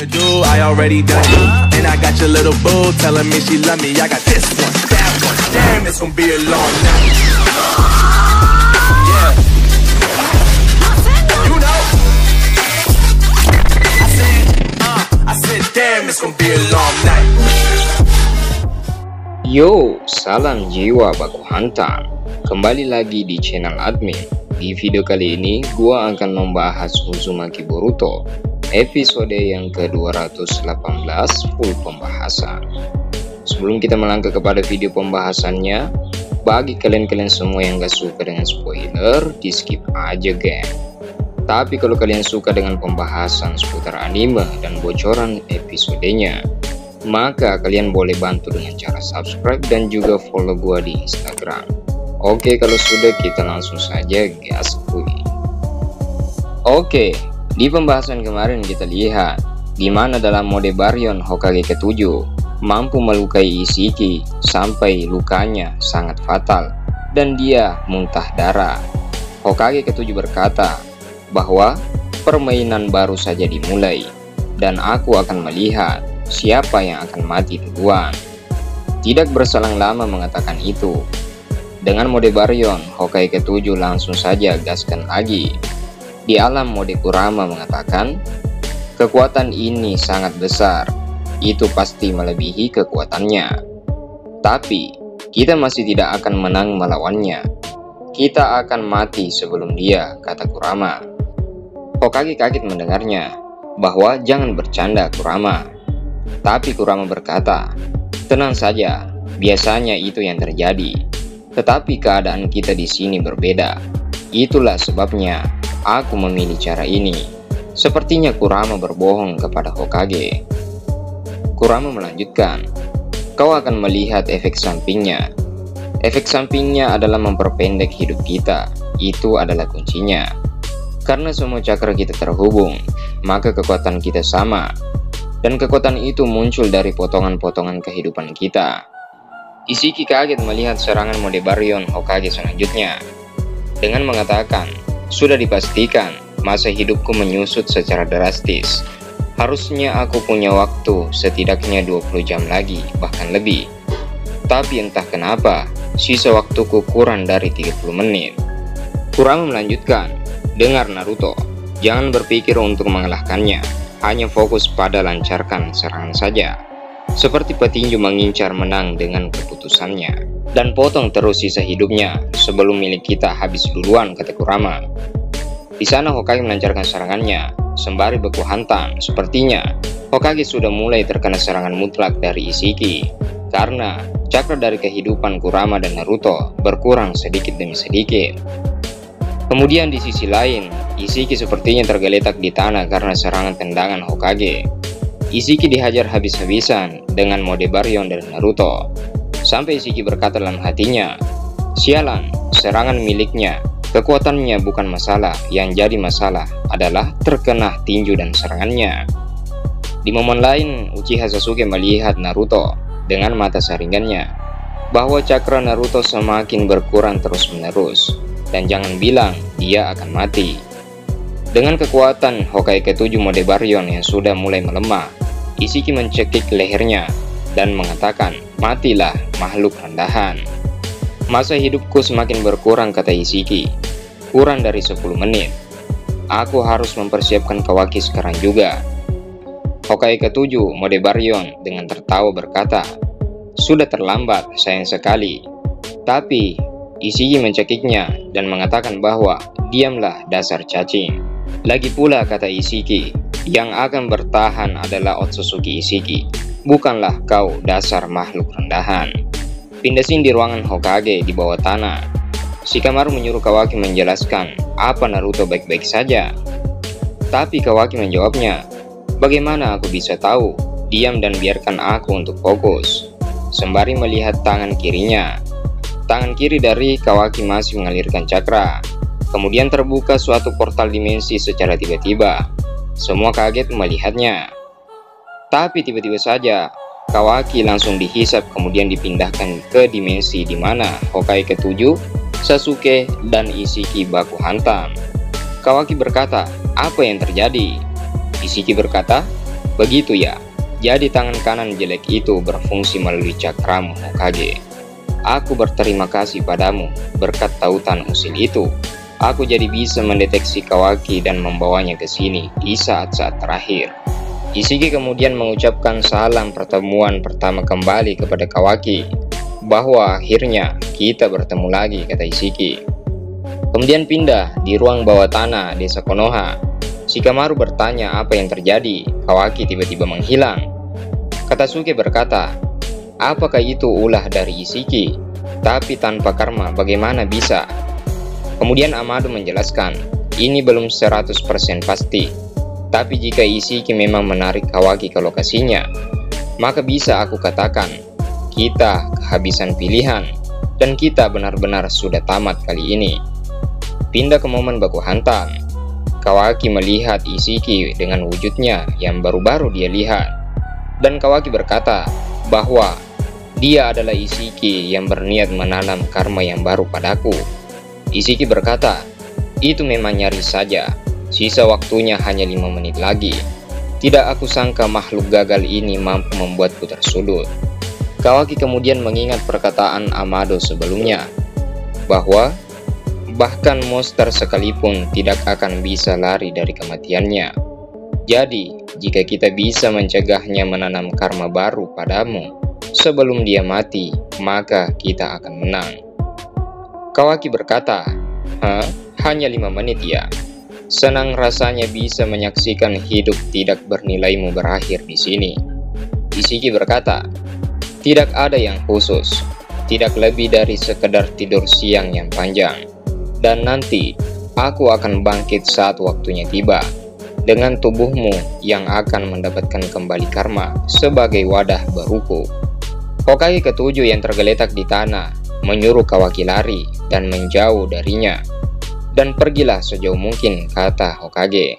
wanna do, I already done it. And I got your little boo telling me she love me. I got this one, that one. Damn, it's gonna be a long night. Yeah. You know. I said, damn, it's gonna be a long night. Yo, salam jiwa baku hantam. Kembali lagi di channel admin. Di video kali ini, gua akan membahas Uzumaki Boruto episode yang ke-218 full pembahasan. Sebelum kita melangkah kepada video pembahasannya, bagi kalian semua yang gak suka dengan spoiler, di skip aja geng. Tapi kalau kalian suka dengan pembahasan seputar anime dan bocoran episodenya, maka kalian boleh bantu dengan cara subscribe dan juga follow gua di Instagram. Oke, kalau sudah, kita langsung saja gaspui. Oke, di pembahasan kemarin kita lihat di mana dalam mode Baryon Hokage ke-7 mampu melukai Isshiki sampai lukanya sangat fatal dan dia muntah darah. Hokage ke-7 berkata bahwa permainan baru saja dimulai dan aku akan melihat siapa yang akan mati duluan. Tidak berselang lama mengatakan itu. Dengan mode Baryon, Hokage ke-7 langsung saja gaskan lagi. Di alam mode Kurama mengatakan, kekuatan ini sangat besar, itu pasti melebihi kekuatannya. Tapi, kita masih tidak akan menang melawannya. Kita akan mati sebelum dia, kata Kurama. Hokage kaget mendengarnya, bahwa jangan bercanda Kurama. Tapi Kurama berkata, tenang saja, biasanya itu yang terjadi. Tetapi keadaan kita di sini berbeda. Itulah sebabnya aku memilih cara ini. Sepertinya Kurama berbohong kepada Hokage. Kurama melanjutkan, kau akan melihat efek sampingnya. Efek sampingnya adalah memperpendek hidup kita. Itu adalah kuncinya. Karena semua cakra kita terhubung, maka kekuatan kita sama. Dan kekuatan itu muncul dari potongan-potongan kehidupan kita. Isshiki kaget melihat serangan mode Baryon Hokage selanjutnya. Dengan mengatakan, sudah dipastikan masa hidupku menyusut secara drastis. Harusnya aku punya waktu setidaknya 20 jam lagi, bahkan lebih. Tapi entah kenapa, sisa waktuku kurang dari 30 menit. Kurama melanjutkan, dengar Naruto, jangan berpikir untuk mengalahkannya. Hanya fokus pada lancarkan serangan saja. Seperti petinju mengincar menang dengan keputusannya. Dan potong terus sisa hidupnya sebelum milik kita habis duluan, kata Kurama. Di sana Hokage melancarkan serangannya sembari beku hantam. Sepertinya Hokage sudah mulai terkena serangan mutlak dari Isshiki karena cakra dari kehidupan Kurama dan Naruto berkurang sedikit demi sedikit. Kemudian di sisi lain, Isshiki sepertinya tergeletak di tanah karena serangan tendangan Hokage. Isshiki dihajar habis-habisan dengan mode Baryon dari Naruto. Sampai Isshiki berkata dalam hatinya, sialan, serangan miliknya, kekuatannya bukan masalah, yang jadi masalah adalah terkena tinju dan serangannya. Di momen lain, Uchiha Sasuke melihat Naruto dengan mata saringannya, bahwa cakra Naruto semakin berkurang terus-menerus, dan jangan bilang dia akan mati. Dengan kekuatan Hokage ke-7 mode Baryon yang sudah mulai melemah, Isshiki mencekik lehernya dan mengatakan, matilah makhluk rendahan. Masa hidupku semakin berkurang, kata Isshiki. Kurang dari 10 menit. Aku harus mempersiapkan Kawaki sekarang juga. Hokage ke-7 mode Baryon dengan tertawa berkata, sudah terlambat, sayang sekali. Tapi Isshiki mencekiknya dan mengatakan bahwa diamlah dasar cacing. Lagi pula, kata Isshiki, yang akan bertahan adalah Otsutsuki Isshiki, bukanlah kau dasar makhluk rendahan. Pindah scene di ruangan Hokage di bawah tanah. Shikamaru menyuruh Kawaki menjelaskan apa Naruto baik-baik saja. Tapi Kawaki menjawabnya, bagaimana aku bisa tahu? Diam dan biarkan aku untuk fokus. Sembari melihat tangan kirinya. Tangan kiri dari Kawaki masih mengalirkan cakra. Kemudian terbuka suatu portal dimensi secara tiba-tiba. Semua kaget melihatnya. Tapi tiba-tiba saja Kawaki langsung dihisap kemudian dipindahkan ke dimensi di mana Hokage ke-7, Sasuke, dan Isshiki baku hantam. Kawaki berkata, apa yang terjadi? Isshiki berkata, Begitu ya, jadi tangan kanan jelek itu berfungsi melalui cakramu Hokage. Aku berterima kasih padamu, berkat tautan usil itu, aku jadi bisa mendeteksi Kawaki dan membawanya ke sini di saat-saat terakhir. Isiki kemudian mengucapkan salam pertemuan pertama kembali kepada Kawaki, bahwa akhirnya kita bertemu lagi, kata Isiki. Kemudian pindah di ruang bawah tanah desa Konoha. Shikamaru bertanya apa yang terjadi, Kawaki tiba-tiba menghilang. Katasuke berkata, apakah itu ulah dari Isiki? Tapi tanpa karma bagaimana bisa? Kemudian Amado menjelaskan, ini belum 100% pasti. Tapi jika Isiki memang menarik Kawaki ke lokasinya, maka bisa aku katakan, kita kehabisan pilihan, dan kita benar-benar sudah tamat kali ini. Pindah ke momen baku hantam. Kawaki melihat Isiki dengan wujudnya yang baru-baru dia lihat. Dan Kawaki berkata bahwa dia adalah Isiki yang berniat menanam karma yang baru padaku. Isiki berkata, itu memang nyaris saja. Sisa waktunya hanya 5 menit lagi. Tidak aku sangka makhluk gagal ini mampu membuatku tersudut. Kawaki kemudian mengingat perkataan Amado sebelumnya, bahwa bahkan monster sekalipun tidak akan bisa lari dari kematiannya. Jadi, jika kita bisa mencegahnya menanam karma baru padamu sebelum dia mati, maka kita akan menang. Kawaki berkata, hanya 5 menit ya? Senang rasanya bisa menyaksikan hidup tidak bernilaimu berakhir di sini. Isiki berkata, tidak ada yang khusus, tidak lebih dari sekedar tidur siang yang panjang. Dan nanti, aku akan bangkit saat waktunya tiba, dengan tubuhmu yang akan mendapatkan kembali karma sebagai wadah baruku. Hokage ketujuh yang tergeletak di tanah menyuruh Kawaki lari dan menjauh darinya. Dan pergilah sejauh mungkin, kata Hokage.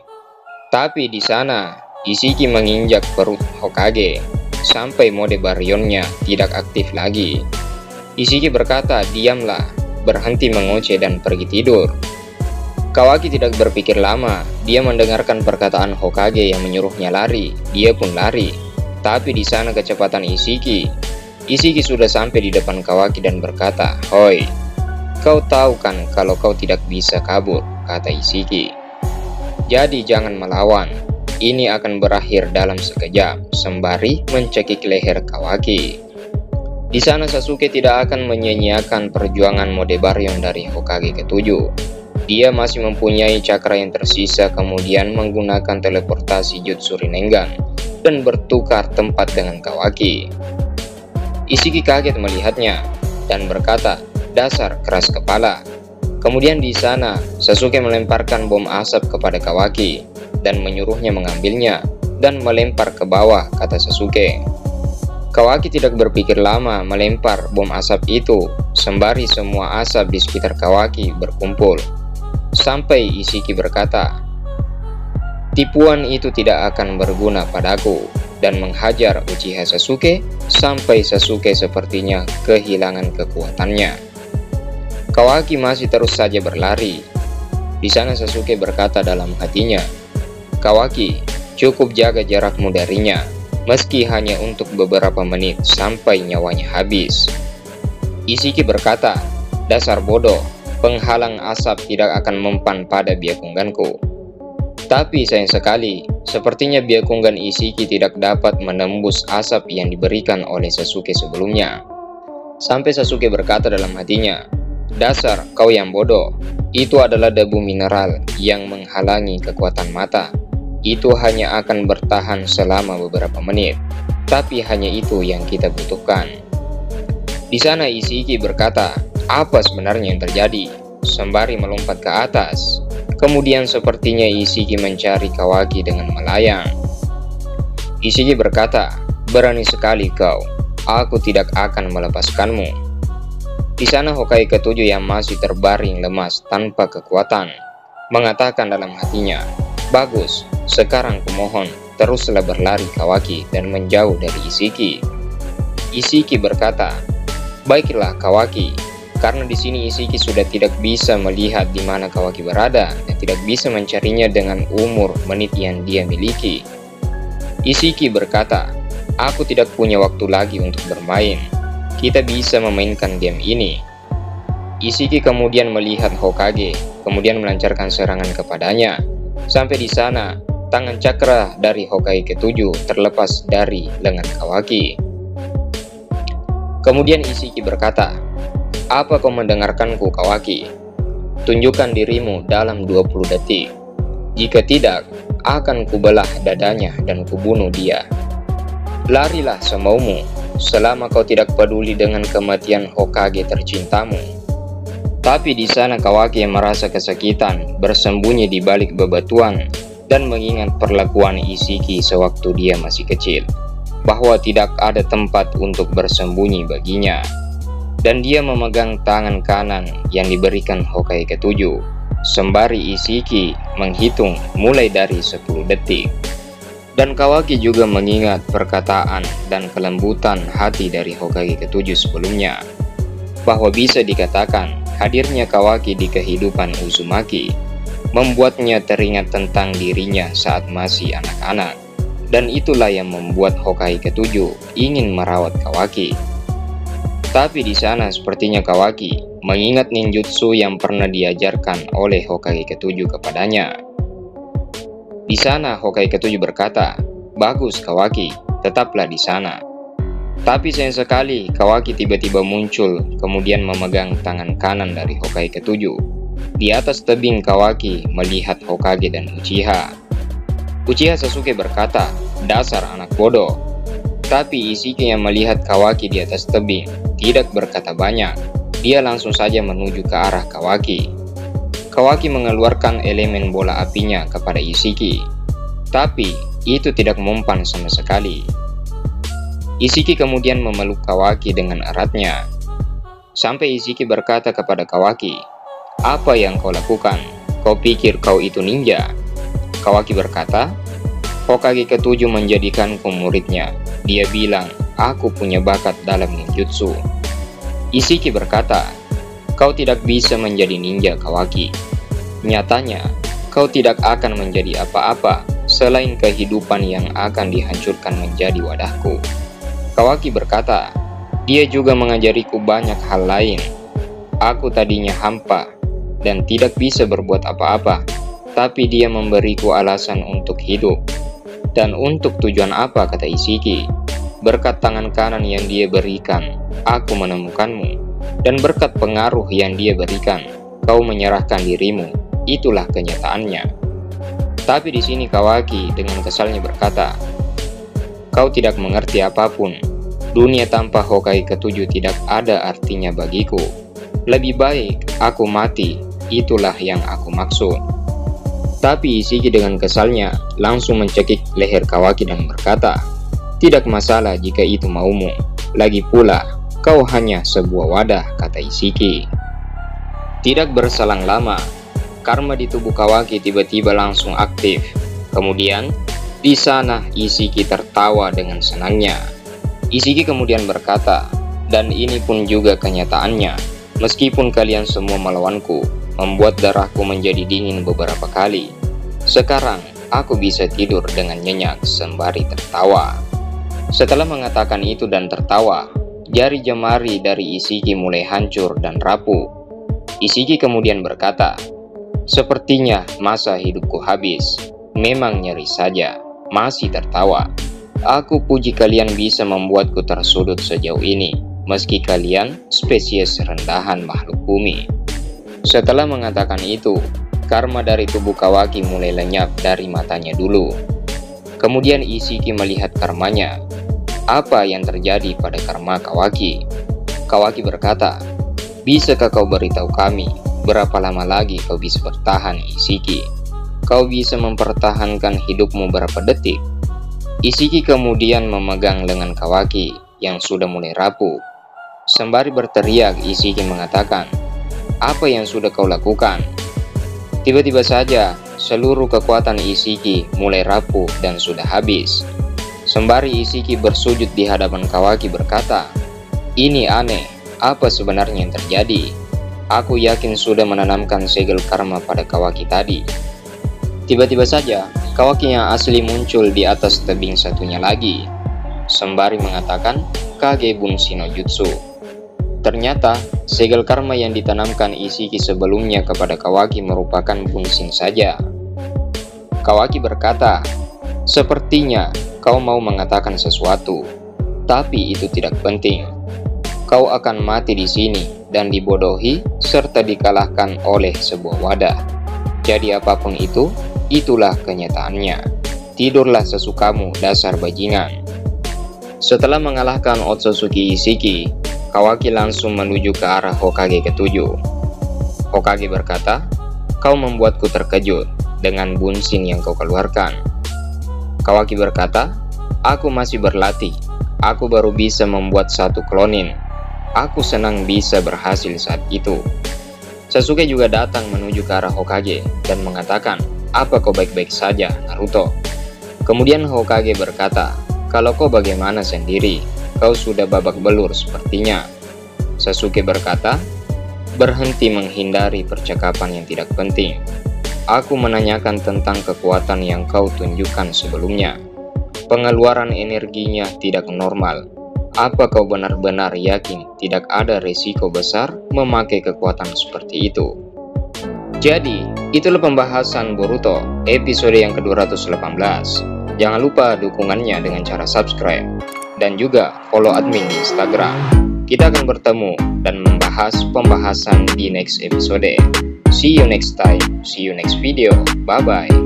Tapi di sana, Isiki menginjak perut Hokage sampai mode barionnya tidak aktif lagi. Isiki berkata, diamlah, berhenti mengoceh dan pergi tidur. Kawaki tidak berpikir lama, dia mendengarkan perkataan Hokage yang menyuruhnya lari, dia pun lari. Tapi di sana kecepatan Isiki sudah sampai di depan Kawaki dan berkata, hoi, kau tahu kan kalau kau tidak bisa kabur, kata Isiki. Jadi jangan melawan, ini akan berakhir dalam sekejap, sembari mencekik leher Kawaki. Di sana Sasuke tidak akan menyia-nyiakan perjuangan mode baryon dari Hokage ketujuh. Dia masih mempunyai cakra yang tersisa, kemudian menggunakan teleportasi jutsu Rinnegan dan bertukar tempat dengan Kawaki. Isiki kaget melihatnya dan berkata, dasar keras kepala. Kemudian di sana Sasuke melemparkan bom asap kepada Kawaki dan menyuruhnya mengambilnya dan melempar ke bawah, kata Sasuke. Kawaki tidak berpikir lama melempar bom asap itu, sembari semua asap di sekitar Kawaki berkumpul. Sampai Isiki berkata, tipuan itu tidak akan berguna padaku, dan menghajar Uchiha Sasuke sampai Sasuke sepertinya kehilangan kekuatannya. Kawaki masih terus saja berlari. Di sana Sasuke berkata dalam hatinya, Kawaki, cukup jaga jarakmu darinya, meski hanya untuk beberapa menit sampai nyawanya habis. Isiki berkata, dasar bodoh, penghalang asap tidak akan mempan pada Byakugganku. Tapi sayang sekali, sepertinya Byakuggan Isiki tidak dapat menembus asap yang diberikan oleh Sasuke sebelumnya. Sampai Sasuke berkata dalam hatinya, dasar kau yang bodoh, itu adalah debu mineral yang menghalangi kekuatan mata. Itu hanya akan bertahan selama beberapa menit, tapi hanya itu yang kita butuhkan. Di sana Isiki berkata, apa sebenarnya yang terjadi? Sembari melompat ke atas. Kemudian sepertinya Isiki mencari Kawaki dengan melayang. Isiki berkata, berani sekali kau, aku tidak akan melepaskanmu. Di sana Hokage ketujuh yang masih terbaring lemas tanpa kekuatan mengatakan dalam hatinya, bagus, sekarang kumohon teruslah berlari Kawaki dan menjauh dari Isiki. Isiki berkata, baiklah Kawaki, karena di sini Isiki sudah tidak bisa melihat di mana Kawaki berada dan tidak bisa mencarinya dengan umur menit yang dia miliki. Isiki berkata, "Aku tidak punya waktu lagi untuk bermain. Kita bisa memainkan game ini." Isiki kemudian melihat Hokage, kemudian melancarkan serangan kepadanya. Sampai di sana, tangan cakra dari Hokage ke-7 terlepas dari lengan Kawaki. Kemudian Isiki berkata, "Apa kau mendengarkanku, Kawaki? Tunjukkan dirimu dalam 20 detik. Jika tidak, akan kubelah dadanya dan kubunuh dia. Larilah semaumu, selama kau tidak peduli dengan kematian Hokage tercintamu." Tapi di sana Kawaki yang merasa kesakitan bersembunyi di balik bebatuan dan mengingat perlakuan Isiki sewaktu dia masih kecil, bahwa tidak ada tempat untuk bersembunyi baginya. Dan dia memegang tangan kanan yang diberikan Hokage ke-7, sembari Isiki menghitung mulai dari 10 detik. Dan Kawaki juga mengingat perkataan dan kelembutan hati dari Hokage ke-7 sebelumnya, bahwa bisa dikatakan hadirnya Kawaki di kehidupan Uzumaki membuatnya teringat tentang dirinya saat masih anak-anak. Dan itulah yang membuat Hokage ke-7 ingin merawat Kawaki. Tapi di sana sepertinya Kawaki mengingat ninjutsu yang pernah diajarkan oleh Hokage ke-7 kepadanya. Di sana Hokage ke-7 berkata, "Bagus Kawaki, tetaplah di sana." Tapi sayang sekali Kawaki tiba-tiba muncul, kemudian memegang tangan kanan dari Hokage ke-7. Di atas tebing Kawaki melihat Hokage dan Uchiha. Uchiha Sasuke berkata, "Dasar anak bodoh." Tapi Isiki yang melihat Kawaki di atas tebing tidak berkata banyak. Dia langsung saja menuju ke arah Kawaki. Kawaki mengeluarkan elemen bola apinya kepada Isiki. Tapi itu tidak mempan sama sekali. Isiki kemudian memeluk Kawaki dengan eratnya. Sampai Isiki berkata kepada Kawaki, "Apa yang kau lakukan? Kau pikir kau itu ninja?" Kawaki berkata, "Hokage ke-7 menjadikanku muridnya. Dia bilang, aku punya bakat dalam ninjutsu." Isiki berkata, "Kau tidak bisa menjadi ninja, Kawaki. Nyatanya, kau tidak akan menjadi apa-apa selain kehidupan yang akan dihancurkan menjadi wadahku." Kawaki berkata, "Dia juga mengajariku banyak hal lain. Aku tadinya hampa dan tidak bisa berbuat apa-apa, tapi dia memberiku alasan untuk hidup." "Dan untuk tujuan apa?" kata Isiki. "Berkat tangan kanan yang dia berikan, aku menemukanmu. Dan berkat pengaruh yang dia berikan, kau menyerahkan dirimu. Itulah kenyataannya." Tapi di sini Kawaki dengan kesalnya berkata, "Kau tidak mengerti apapun. Dunia tanpa Hokage ke-7 tidak ada artinya bagiku. Lebih baik aku mati, itulah yang aku maksud." Tapi Isiki dengan kesalnya langsung mencekik leher Kawaki dan berkata, "Tidak masalah jika itu maumu. Lagi pula, kau hanya sebuah wadah," kata Isiki. Tidak berselang lama, karma di tubuh Kawaki tiba-tiba langsung aktif. Kemudian, di sana Isiki tertawa dengan senangnya. Isiki kemudian berkata, "Dan ini pun juga kenyataannya. Meskipun kalian semua melawanku, membuat darahku menjadi dingin beberapa kali, sekarang aku bisa tidur dengan nyenyak," sembari tertawa. Setelah mengatakan itu dan tertawa, jari jemari dari Isiki mulai hancur dan rapuh. Isiki kemudian berkata, "Sepertinya masa hidupku habis. Memang nyeri saja." Masih tertawa. "Aku puji kalian bisa membuatku tersudut sejauh ini, meski kalian spesies rendahan makhluk bumi." Setelah mengatakan itu, karma dari tubuh Kawaki mulai lenyap dari matanya dulu. Kemudian Isiki melihat karmanya. Apa yang terjadi pada karma Kawaki? Kawaki berkata, "Bisakah kau beritahu kami berapa lama lagi kau bisa bertahan, Isiki? Kau bisa mempertahankan hidupmu berapa detik?" Isiki kemudian memegang lengan Kawaki yang sudah mulai rapuh. Sembari berteriak, Isiki mengatakan, "Apa yang sudah kau lakukan?" Tiba-tiba saja, seluruh kekuatan Isiki mulai rapuh dan sudah habis. Sembari Isiki bersujud di hadapan Kawaki berkata, "Ini aneh, apa sebenarnya yang terjadi? Aku yakin sudah menanamkan segel karma pada Kawaki tadi." Tiba-tiba saja, Kawaki yang asli muncul di atas tebing satunya lagi, sembari mengatakan Kage Bunshin no Jutsu. Ternyata, segel karma yang ditanamkan Ishiki sebelumnya kepada Kawaki merupakan Bunshin saja. Kawaki berkata, "Sepertinya kau mau mengatakan sesuatu, tapi itu tidak penting. Kau akan mati di sini dan dibodohi serta dikalahkan oleh sebuah wadah. Jadi apapun itu, itulah kenyataannya. Tidurlah sesukamu, dasar bajingan." Setelah mengalahkan Otsutsuki Ishiki, Kawaki langsung menuju ke arah Hokage ketujuh. Hokage berkata, "Kau membuatku terkejut dengan Bunshin yang kau keluarkan." Kawaki berkata, "Aku masih berlatih. Aku baru bisa membuat satu klonin. Aku senang bisa berhasil saat itu." Sasuke juga datang menuju ke arah Hokage dan mengatakan, "Apa kau baik-baik saja, Naruto?" Kemudian Hokage berkata, "Kalau kau bagaimana sendiri, kau sudah babak belur sepertinya." Sasuke berkata, "Berhenti menghindari percakapan yang tidak penting. Aku menanyakan tentang kekuatan yang kau tunjukkan sebelumnya. Pengeluaran energinya tidak normal. Apa kau benar-benar yakin tidak ada risiko besar memakai kekuatan seperti itu?" Jadi, itulah pembahasan Boruto episode yang ke-218. Jangan lupa dukungannya dengan cara subscribe dan juga follow admin di Instagram. Kita akan bertemu dan membahas pembahasan di next episode. See you next time, see you next video, bye bye.